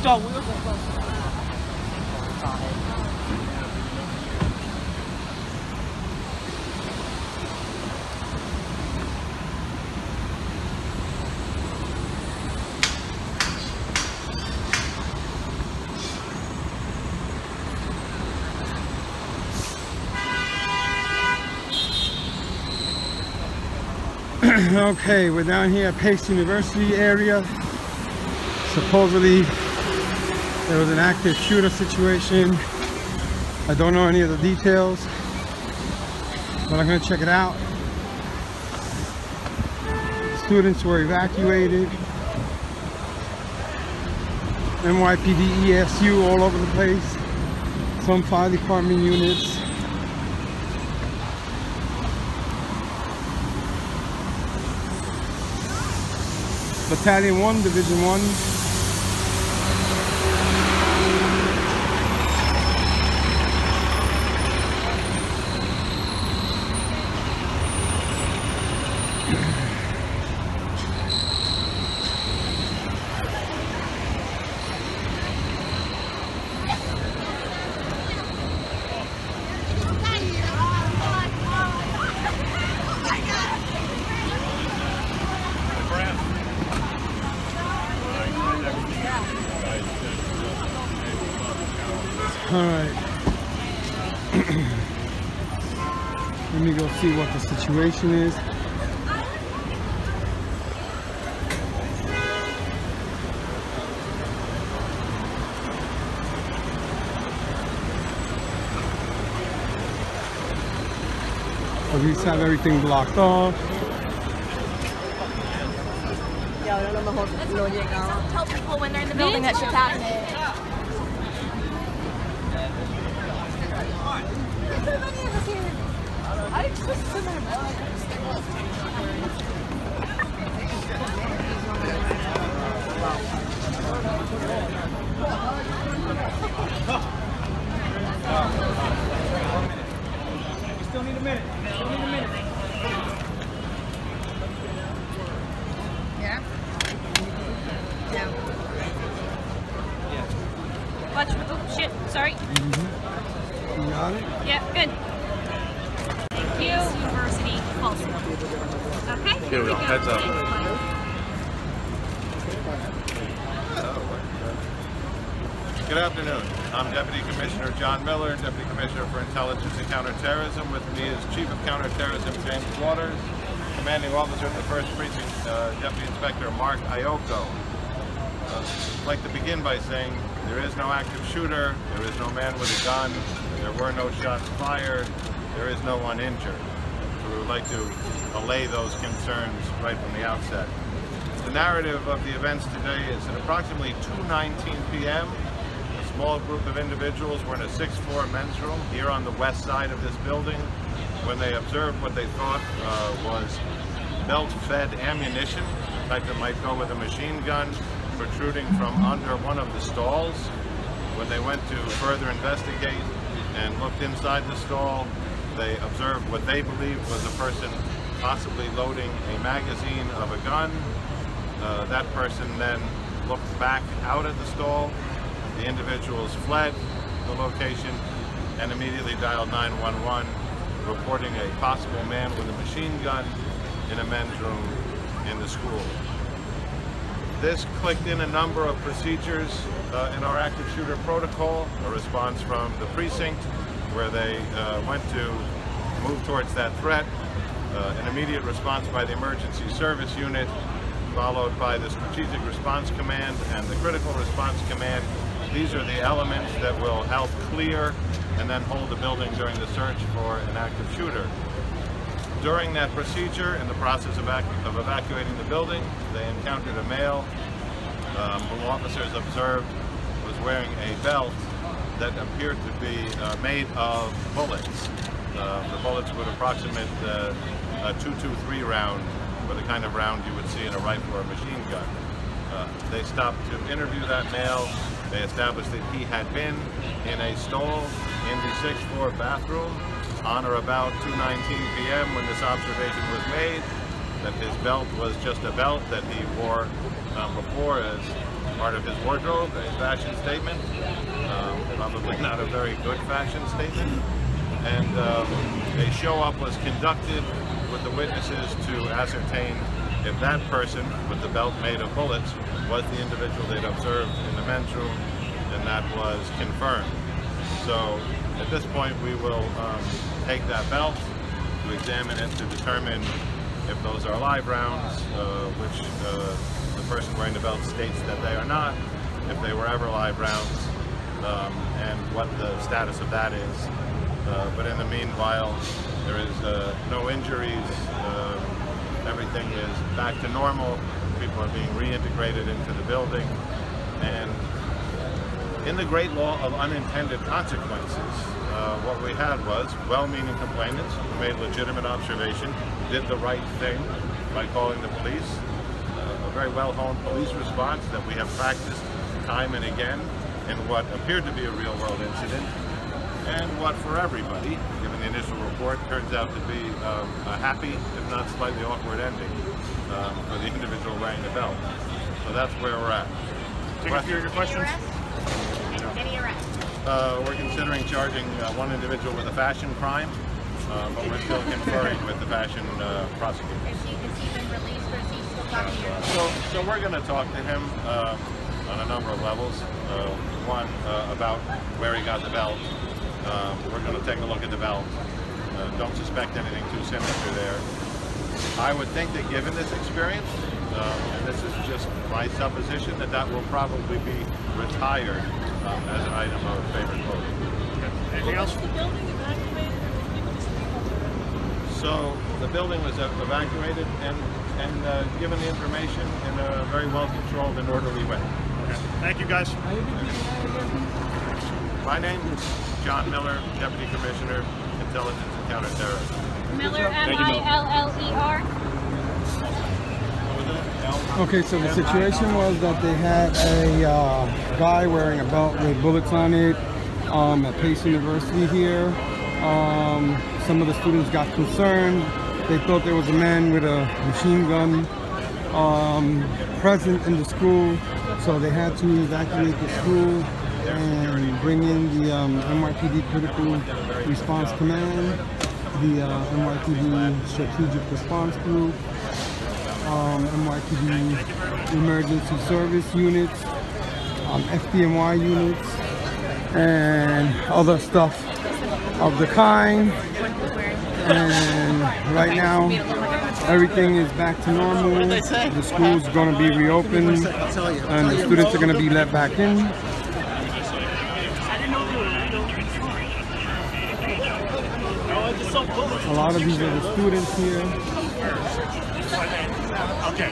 start with. Okay, we're down here at Pace University area. Supposedly there was an active shooter situation. I don't know any of the details, but I'm going to check it out. Students were evacuated. NYPD, ESU all over the place. Some fire department units. Battalion 1, Division 1. Alright. Let me go see what the situation is. Police have everything blocked off. Tell people when they're in the building that shit's happening. Still need a minute. Yeah? Watch. Oh, shit. Sorry. You got it? Yeah, good. Thank you. University, Folsom. Okay? Here we go. Heads up. Good afternoon. I'm Deputy Commissioner John Miller, Deputy Commissioner for Intelligence and Counterterrorism. With me is Chief of Counterterrorism James Waters, Commanding Officer of the 1st Precinct, Deputy Inspector Mark Iocco. I'd like to begin by saying there is no active shooter, there is no man with a gun, there were no shots fired, there is no one injured. So we would like to allay those concerns right from the outset. The narrative of the events today is at approximately 2:19 p.m. a small group of individuals were in a 6th floor men's room here on the west side of this building when they observed what they thought was belt-fed ammunition, the type that might go with a machine gun, protruding from under one of the stalls. When they went to further investigate and looked inside the stall, they observed what they believed was a person possibly loading a magazine of a gun. That person then looked back out at the stall. The individuals fled the location and immediately dialed 911, reporting a possible man with a machine gun in a men's room in the school. This clicked in a number of procedures in our active shooter protocol, a response from the precinct where they went to move towards that threat, an immediate response by the emergency service unit, followed by the strategic response command and the critical response command. These are the elements that will help clear and then hold the building during the search for an active shooter. During that procedure, in the process of evacuating the building, they encountered a male who officers observed was wearing a belt that appeared to be made of bullets. The bullets would approximate a .223 round, or the kind of round you would see in a rifle or a machine gun. They stopped to interview that male. They established that he had been in a stall in the 6th floor bathroom on or about 2:19 p.m. when this observation was made. that his belt was just a belt that he wore before as part of his wardrobe, a fashion statement, probably not a very good fashion statement. And a show-up was conducted with the witnesses to ascertain if that person with the belt made of bullets was the individual they'd observed in the men's room, and that was confirmed. So at this point we will take that belt to examine it to determine if those are live rounds, which the person wearing the belt states that they are not, if they were ever live rounds, and what the status of that is. But in the meanwhile, there is no injuries, everything is back to normal, people are being reintegrated into the building, and in the great law of unintended consequences, what we had was well-meaning complainants who made legitimate observation, did the right thing by calling the police, a very well-honed police response that we have practiced time and again in what appeared to be a real-world incident, and what for everybody, given the initial report, turns out to be a happy, if not slightly awkward ending for the individual wearing the belt. So that's where we're at. Take a few of your questions. Any arrests? We're considering charging one individual with a fashion crime, but we're still conferring with the fashion prosecutor. Has he been released, or is he still got here? So we're going to talk to him on a number of levels. One, about where he got the belt. We're going to take a look at the belt. Don't suspect anything too sinister there. I would think that given this experience, and this is just my supposition, that will probably be retired as an item of favorite clothing. Anything else? So the building was evacuated and given the information in a very well-controlled and orderly way. Okay. Thank you, guys. My name is John Miller, Deputy Commissioner, Intelligence and Counterterrorism. Miller, M-I-L-L-E-R. Okay, so the situation was that they had a guy wearing a belt with bullets on it at Pace University here. Some of the students got concerned. They thought there was a man with a machine gun present in the school, so they had to evacuate the school and bring in the NYPD Critical Response Command, the NYPD Strategic Response Group, NYPD Emergency Service Units, FDNY units, and other stuff of the kind. And right now, everything is back to normal. The school's going to be reopened, and the students are going to be let back in. A lot of these are the students here. Okay.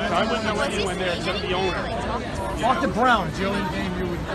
I wouldn't know anyone there except the owner. Talk to Brown. It's the only game you would know.